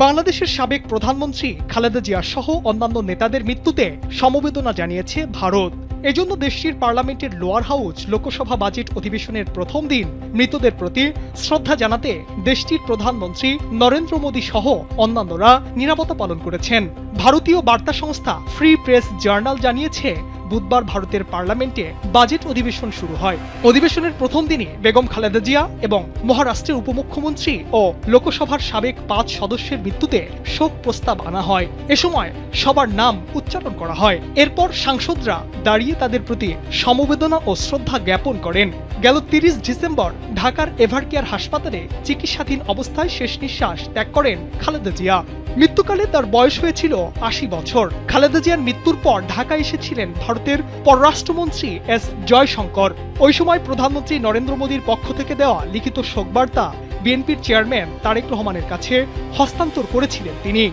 বাংলাদেশের সাবেক প্রধানমন্ত্রী খালেদা জিয়া সহ অন্যান্য নেতাদের মৃত্যুতে সমবেদনা জানিয়েছে ভারত। এজন্য দেশটির পার্লামেন্টের লোয়ার হাউস লোকসভা বাজেট অধিবেশনের প্রথম দিন মৃতদের প্রতি শ্রদ্ধা জানাতে দেশটির প্রধানমন্ত্রী নরেন্দ্র মোদী সহ অন্যান্যরা নীরবতা পালন করেছেন। ভারতীয় বার্তা সংস্থা ফ্রি প্রেস জার্নাল জানিয়েছে, বুধবার ভারতের পার্লামেন্টে বাজেট অধিবেশন শুরু হয়। অধিবেশনের প্রথম দিনই বেগম খালেদা জিয়া এবং মহারাষ্ট্রের উপমুখ্যমন্ত্রী ও লোকসভার সাবেক 5 সদস্যের মৃত্যুতে শোক প্রস্তাব আনা হয়। এ সময় সবার নাম উচ্চারণ করা হয়। এরপর সাংসদরা দাঁড়িয়ে তাদের প্রতি সমবেদনা ও শ্রদ্ধা জ্ঞাপন করেন। গেল 30 ডিসেম্বর ঢাকার এভারকেয়ার হাসপাতালে চিকিৎসাধীন অবস্থায় শেষ নিঃশ্বাস ত্যাগ করেন খালেদা জিয়া। মৃত্যুকালে তার বয়স হয়েছিল 80 বছর। খালেদা জিয়ার মৃত্যুর পর ঢাকায় এসেছিলেন ভারতের পররাষ্ট্রমন্ত্রী এস জয়শঙ্কর। ওই সময় প্রধানমন্ত্রী নরেন্দ্র মোদীর পক্ষ থেকে দেওয়া লিখিত শোকবার্তা বিএনপির চেয়ারম্যান তারেক রহমানের কাছে হস্তান্তর করেছিলেন তিনি।